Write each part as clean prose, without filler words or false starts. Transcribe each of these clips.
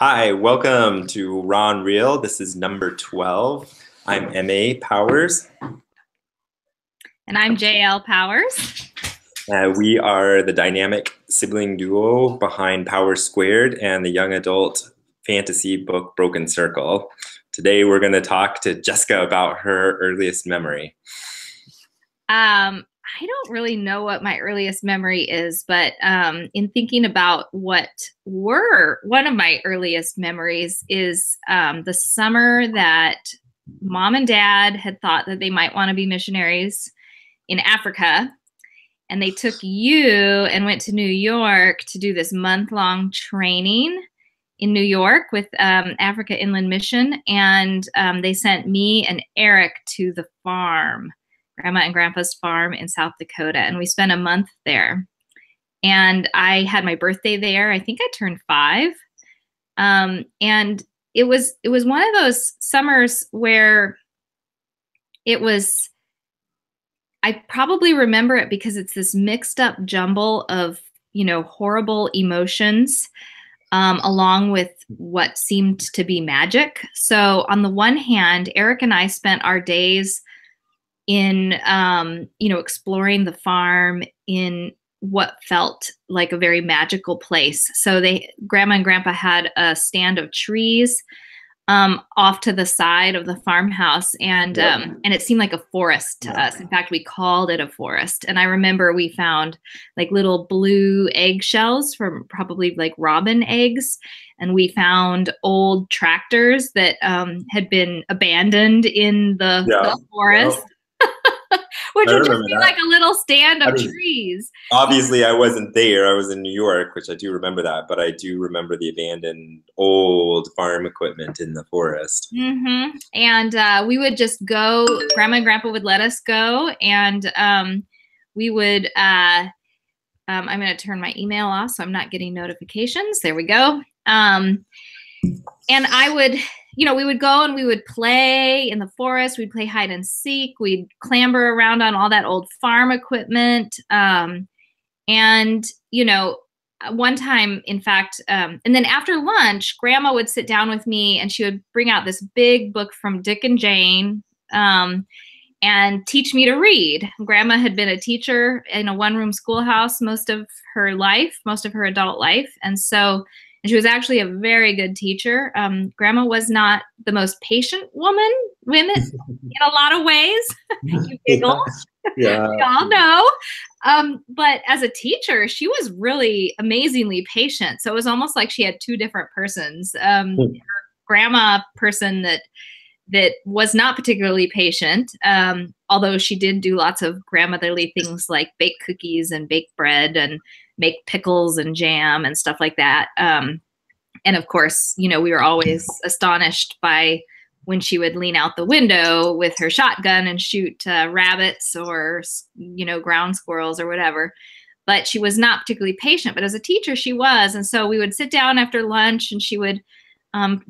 Hi, welcome to Ron Real. This is number 12. I'm MA Powers. And I'm JL Powers. We are the dynamic sibling duo behind Powerssquared and the young adult fantasy book Broken Circle. Today we're going to talk to Jessica about her earliest memory. I don't really know what my earliest memory is, but in thinking about what were one of my earliest memories is the summer that mom and dad had thought that they might want to be missionaries in Africa. And they took you and went to New York to do this month-long training in New York with Africa Inland Mission. And they sent me and Eric to the farm, Grandma and Grandpa's farm in South Dakota. And we spent a month there. And I had my birthday there. I think I turned 5. And it was one of those summers where I probably remember it because it's this mixed up jumble of, horrible emotions, along with what seemed to be magic. So on the one hand, Eric and I spent our days in, exploring the farm in what felt like a very magical place. So Grandma and Grandpa had a stand of trees off to the side of the farmhouse, and it seemed like a forest to us. In fact, we called it a forest. And I remember we found like little blue eggshells from probably like robin eggs, and we found old tractors that had been abandoned in the forest. Which would just be like a little stand of trees. Obviously, I wasn't there. I was in New York, which I do remember that, but I do remember the abandoned old farm equipment in the forest. Mm-hmm. And we would just go, Grandma and Grandpa would let us go, and we would, I'm going to turn my email off so I'm not getting notifications. There we go. And I would, we would go and we would play in the forest. We'd play hide and seek. We'd clamber around on all that old farm equipment. And, one time, in fact, and then after lunch, Grandma would sit down with me and she would bring out this big book from Dick and Jane and teach me to read. Grandma had been a teacher in a one-room schoolhouse most of her adult life. And she was actually a very good teacher. Grandma was not the most patient women in a lot of ways. You giggle. Yeah. We all know. But as a teacher, she was really amazingly patient. So it was almost like she had two different persons. Her grandma person that was not particularly patient, although she did do lots of grandmotherly things like bake cookies and bake bread and make pickles and jam and stuff like that. And of course, we were always astonished by when she would lean out the window with her shotgun and shoot rabbits or, ground squirrels or whatever. But she was not particularly patient. But as a teacher, she was. And so we would sit down after lunch and she would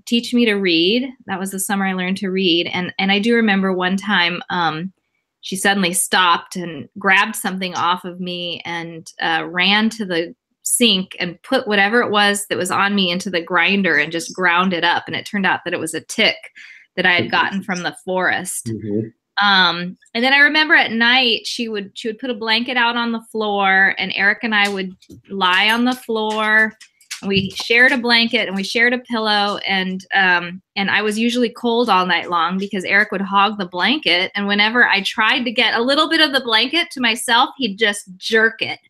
teach me to read. That was the summer I learned to read. And I do remember one time she suddenly stopped and grabbed something off of me and ran to the sink and put whatever it was that was on me into the grinder and just ground it up. And it turned out that it was a tick that I had gotten from the forest. Mm-hmm. And then I remember at night she would put a blanket out on the floor, and Eric and I would lie on the floor. And we shared a blanket and we shared a pillow, and I was usually cold all night long because Eric would hog the blanket. And whenever I tried to get a little bit of the blanket to myself, he'd just jerk it.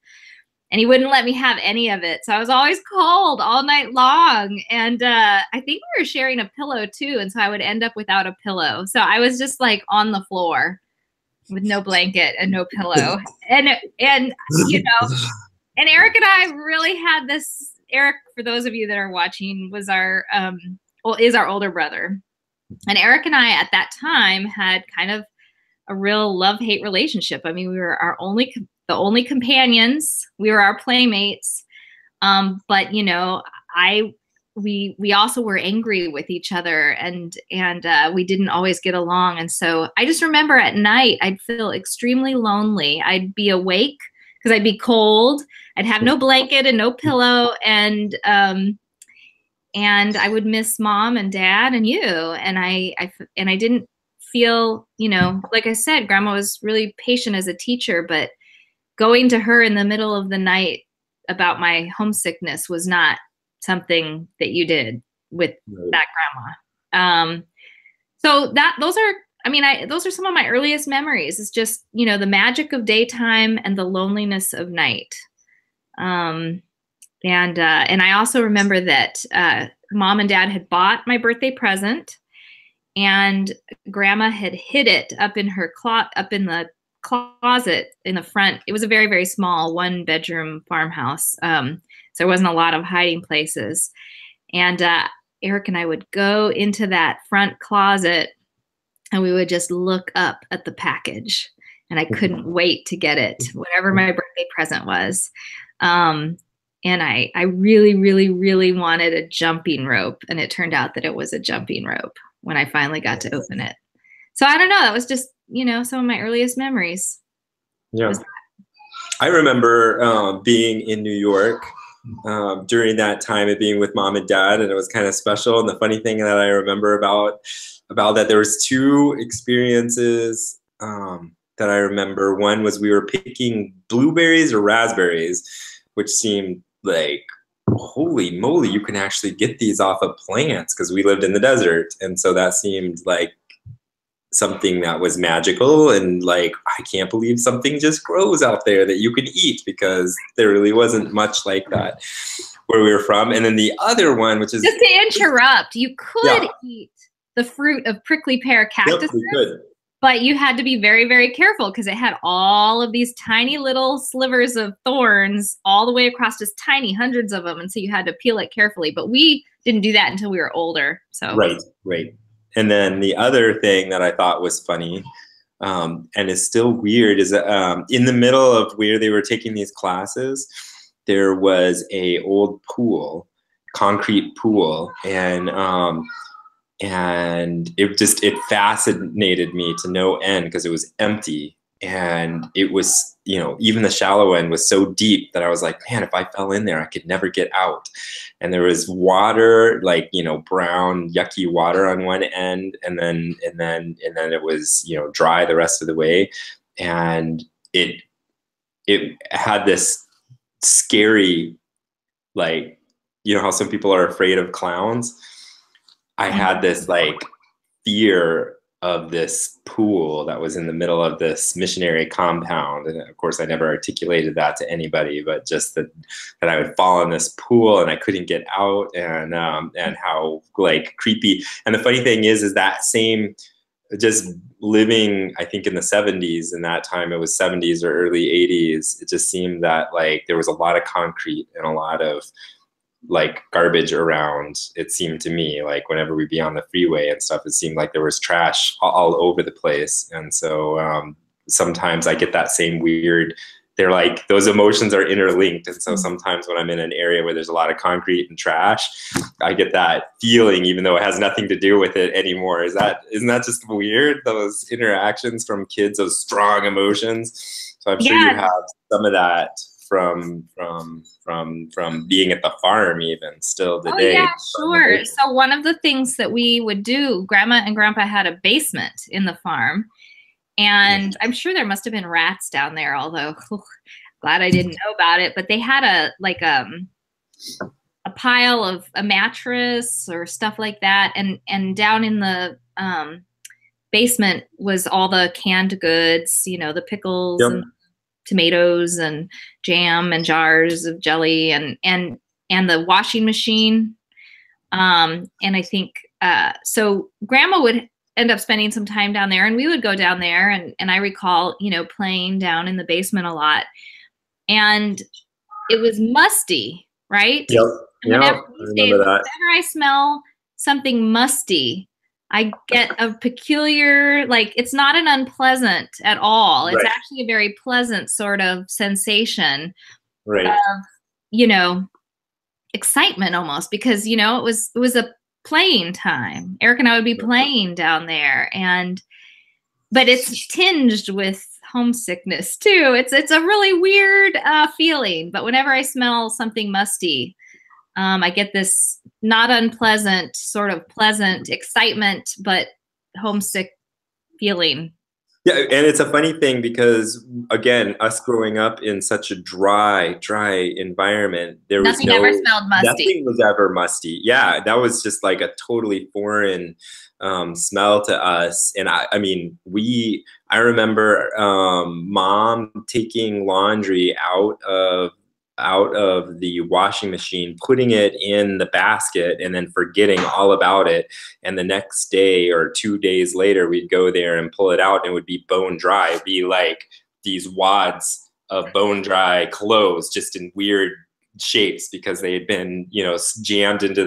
And he wouldn't let me have any of it. So I was always cold all night long. And I think we were sharing a pillow too. And so I would end up without a pillow. So I was just like on the floor with no blanket and no pillow. And and Eric and I really had this. Eric, for those of you that are watching, was is our older brother. And Eric and I at that time had kind of a real love-hate relationship. I mean, we were the only companions. We were our playmates. But we also were angry with each other, and we didn't always get along. And so I just remember at night I'd feel extremely lonely. I'd be awake because I'd be cold. I'd have no blanket and no pillow, and and I would miss mom and dad and you. And I didn't feel, like I said, grandma was really patient as a teacher, but going to her in the middle of the night about my homesickness was not something that you did with that grandma. So those are some of my earliest memories. It's just, the magic of daytime and the loneliness of night. And I also remember that mom and dad had bought my birthday present, and grandma had hid it up in the closet in the front. It was a very, very small 1-bedroom farmhouse. So there wasn't a lot of hiding places. And Eric and I would go into that front closet, and we would just look up at the package. And I couldn't wait to get it, whatever my birthday present was. And I really, really, really wanted a jumping rope. And it turned out that it was a jumping rope when I finally got to open it. So I don't know. That was just, some of my earliest memories. Yeah. I remember being in New York during that time of being with mom and dad, and it was kind of special. And the funny thing that I remember about that, there was 2 experiences that I remember. One was we were picking blueberries or raspberries, which seemed like, holy moly, you can actually get these off of plants, because we lived in the desert. And so that seemed like something that was magical, and like, I can't believe something just grows out there that you can eat, because there really wasn't much like that where we were from. And then the other one, which is, just to interrupt, you could eat the fruit of prickly pear cactuses. Yep, we could. But you had to be very, very careful, because it had all of these tiny little slivers of thorns all the way across, just tiny, hundreds of them. And so you had to peel it carefully. But we didn't do that until we were older. So Right. And then the other thing that I thought was funny, and is still weird, is that in the middle of where they were taking these classes, there was a old pool, concrete pool, and it fascinated me to no end, because it was empty, and it was, even the shallow end was so deep that I was like, man, if I fell in there, I could never get out. And there was water, like, brown, yucky water on one end, and then it was, dry the rest of the way. And it had this scary, like, how some people are afraid of clowns. I had this like fear of this pool that was in the middle of this missionary compound. And of course I never articulated that to anybody, but just that I would fall in this pool and I couldn't get out, and how like creepy. And the funny thing is that same, just living, I think in the 70s, in that time, it was 70s or early 80s. It just seemed that like there was a lot of concrete and a lot of like garbage around. It seemed to me like whenever we'd be on the freeway and stuff, it seemed like there was trash all over the place. And so sometimes I get that same weird, they're like, those emotions are interlinked. And so sometimes when I'm in an area where there's a lot of concrete and trash, I get that feeling, even though it has nothing to do with it anymore. Isn't that just weird? Those interactions from kids, those strong emotions. So I'm sure you have some of that from being at the farm even still today. Oh yeah, sure. So one of the things that we would do, Grandma and Grandpa had a basement in the farm, and I'm sure there must have been rats down there, although glad I didn't know about it. But they had a pile of a mattress or stuff like that, and down in the basement was all the canned goods, the pickles and tomatoes and jam and jars of jelly and the washing machine. And I think, so Grandma would end up spending some time down there, and we would go down there. And I recall, playing down in the basement a lot, and it was musty, right? Yep. Whenever I smell something musty, I get a peculiar, like, it's not an unpleasant at all. It's actually a very pleasant sort of sensation of, excitement almost, because, it was a playing time. Eric and I would be playing down there, but it's tinged with homesickness too. It's a really weird feeling, but whenever I smell something musty, I get this not unpleasant, sort of pleasant excitement, but homesick feeling. Yeah, and it's a funny thing because again, us growing up in such a dry environment, there was Nothing ever no smelled musty. nothing was ever musty. Yeah, that was just like a totally foreign smell to us. And I mean, I remember mom taking laundry out of the washing machine, putting it in the basket, and then forgetting all about it. And the next day or 2 days later, we'd go there and pull it out, and it would be bone dry. It'd be like these wads of bone dry clothes, just in weird shapes because they had been, jammed into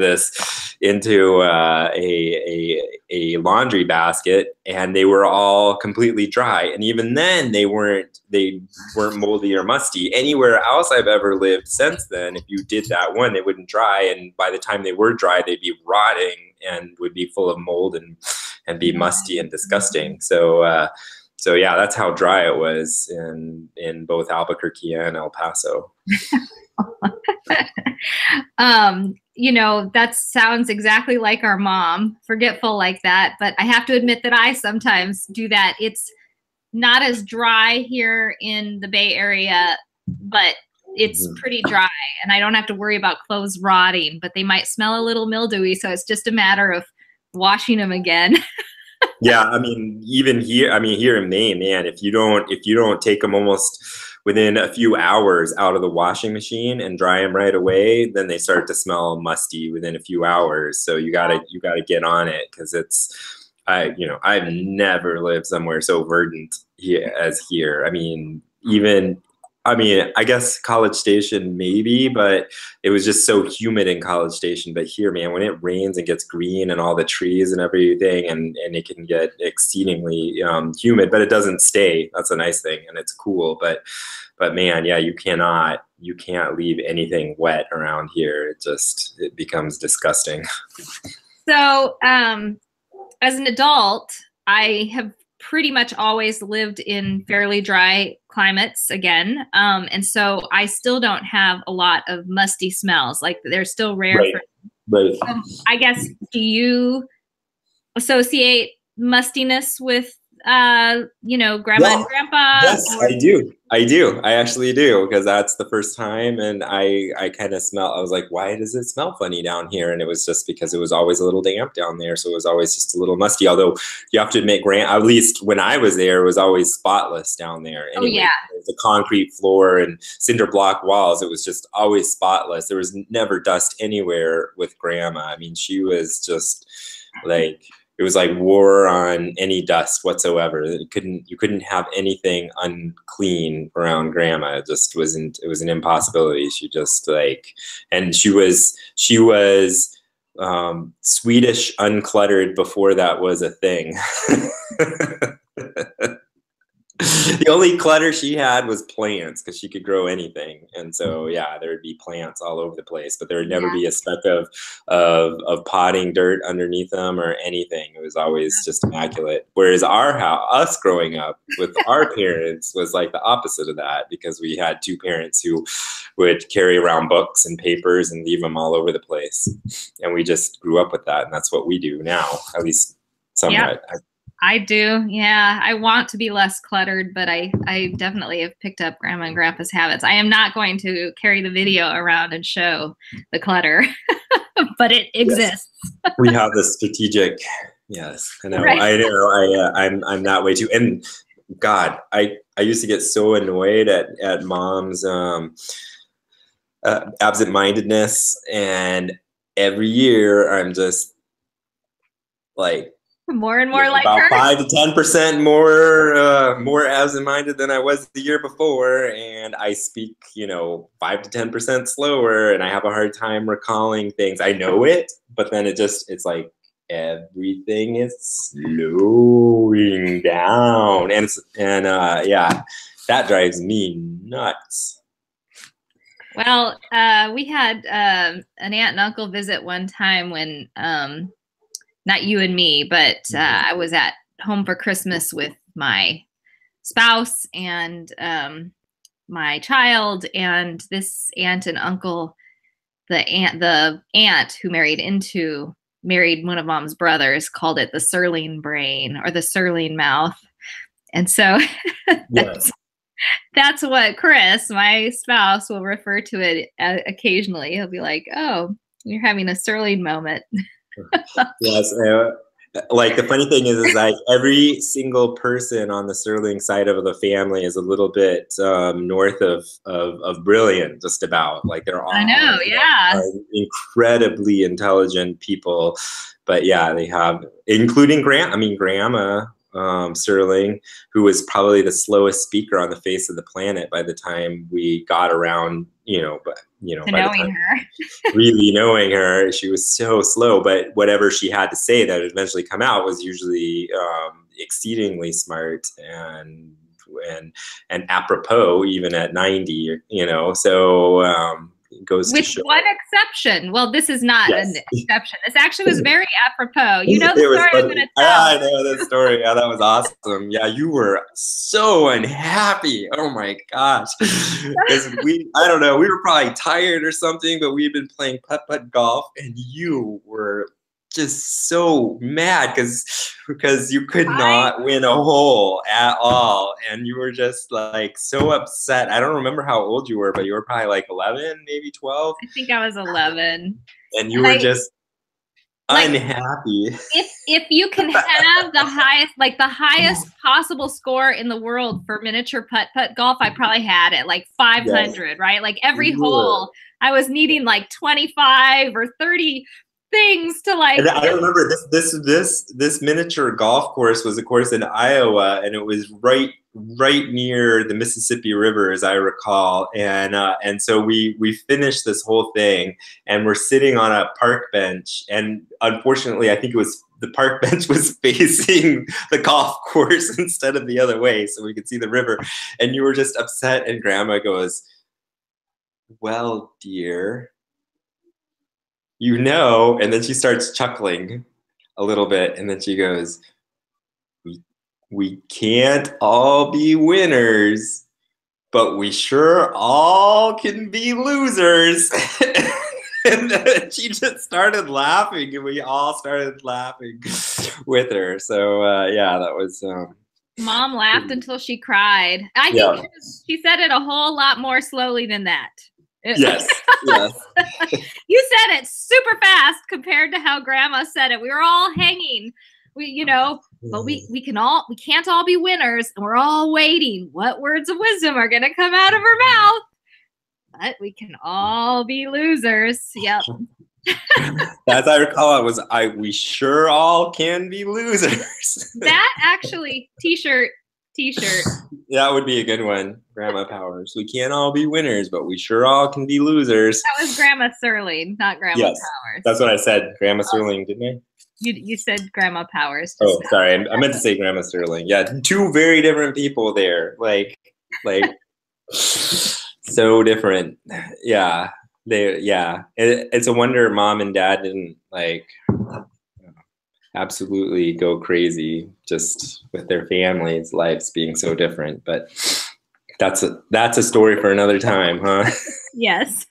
a laundry basket, and they were all completely dry. And even then, they weren't moldy or musty. Anywhere else I've ever lived since then, if you did that one, they wouldn't dry, and by the time they were dry, they'd be rotting and would be full of mold and be musty and disgusting. So yeah, that's how dry it was in both Albuquerque and El Paso. That sounds exactly like our mom, forgetful like that. But I have to admit that I sometimes do that. It's not as dry here in the Bay Area, but it's pretty dry, and I don't have to worry about clothes rotting, but they might smell a little mildewy. So it's just a matter of washing them again. Yeah, I mean, even here in Maine, man, if you don't take them almost within a few hours out of the washing machine and dry them right away, then they start to smell musty within a few hours. So you gotta get on it, because I've never lived somewhere so verdant as here. I guess College Station maybe, but it was just so humid in College Station. But here, man, when it rains and gets green and all the trees and everything, and it can get exceedingly humid, but it doesn't stay. That's a nice thing, and it's cool. But man, yeah, you can't leave anything wet around here. It becomes disgusting. So, as an adult, I have pretty much always lived in fairly dry climates again. And so I still don't have a lot of musty smells. Like, they're still rare. Right. Right. I guess, do you associate mustiness with, grandma and grandpa? Yes, I do. I actually do, because that's the first time, and I kind of I was like, why does it smell funny down here? And it was just because it was always a little damp down there, so it was always just a little musty. Although you have to admit, at least when I was there, it was always spotless down there. Anyway, oh yeah, the concrete floor and cinder block walls, it was just always spotless. There was never dust anywhere with grandma. I mean, she was just like, it was like war on any dust whatsoever. You couldn't have anything unclean around grandma. It just wasn't. It was an impossibility. She just and she was Swedish uncluttered before that was a thing. The only clutter she had was plants, because she could grow anything, and so yeah, there would be plants all over the place, but there would never be a speck of potting dirt underneath them or anything. It was always just immaculate. Whereas us growing up with our parents was like the opposite of that, because we had two parents who would carry around books and papers and leave them all over the place, and we just grew up with that, and that's what we do now, at least somewhat. Yeah. I do. Yeah. I want to be less cluttered, but I definitely have picked up grandma and grandpa's habits. I am not going to carry the video around and show the clutter, but it exists. Yes. We have the strategic. Yes, I know. Right. I know. I'm that way too. And God, I used to get so annoyed at mom's absent-mindedness, and every year I'm just like, more and more like about her. 5 to 10% more absent-minded than I was the year before, and I speak 5 to 10% slower, and I have a hard time recalling things. I know it, but then it's like everything is slowing down, and yeah, that drives me nuts. Well, we had an aunt and uncle visit one time when not you and me, but I was at home for Christmas with my spouse and my child, and this aunt and uncle the aunt who married one of mom's brothers called it the Sirling brain or the Sirling mouth. And so Yes. that's what Chris, my spouse, will refer to it occasionally. He'll be like, "Oh, you're having a Sirling moment." Yes. Like the funny thing is like every single person on the Sterling side of the family is a little bit north of brilliant, just about. Like they're I all know, yeah. incredibly intelligent people. But yeah, they have, including Grandma Sterling, who was probably the slowest speaker on the face of the planet by the time we got around, To by the knowing time her. really knowing her, she was so slow, but whatever she had to say that would eventually come out was usually exceedingly smart and apropos, even at 90, so it goes to With show. one exception. Well, this is not Yes. an exception. This actually was very apropos. You know the It was story I'm funny. going to Yeah, tell. I know that story. Yeah, that was awesome. Yeah, you were so unhappy. Oh my gosh. Because I don't know, we were probably tired or something, but we'd been playing putt-putt golf and you were just so mad because you could not win a hole at all. And you were just like so upset. I don't remember how old you were, but you were probably like 11, maybe 12. I think I was 11. And you were just unhappy. If you can have the highest possible score in the world for miniature putt-putt golf, I probably had it like 500, yes. Right? Like every hole I was needing like 25 or 30 things to like. And I remember this miniature golf course was a course in Iowa, and it was right near the Mississippi River, as I recall. And so we finished this whole thing, and we're sitting on a park bench. And unfortunately, I think the park bench was facing the golf course instead of the other way, so we could see the river. And you were just upset, and Grandma goes, "Well, dear, and then she starts chuckling a little bit, and then she goes, we can't all be winners, but we sure all can be losers." And then she just started laughing, and we all started laughing with her. So yeah, that was Mom laughed until she cried. I think she said it a whole lot more slowly than that. Yes. You said it super fast compared to how Grandma said it. We were all hanging, but we can't all be winners, and we're all waiting. What words of wisdom are going to come out of her mouth? But we can all be losers. Yep. As I recall, it was we sure all can be losers. That actually t-shirt. That would be a good one. Grandma Powers. We can't all be winners, but we sure all can be losers. That was Grandma Sirling, not Grandma Powers. That's what I said. Grandma Sirling, didn't I? You said Grandma Powers. Oh, sorry. I meant to say Grandma Sirling. Yeah, two very different people there. Like so different. Yeah. It's a wonder Mom and Dad didn't absolutely go crazy just with their families' lives being so different. But that's a story for another time, huh? Yes.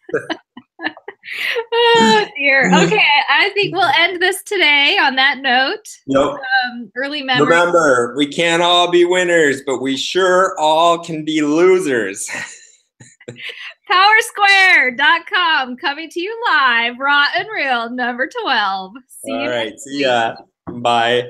Oh dear. Okay, I think we'll end this today on that note. Yep. Early memories. Remember, we can't all be winners, but we sure all can be losers. Powerssquared.com, coming to you live, raw and real, number 12. See you. All right. See ya. Bye.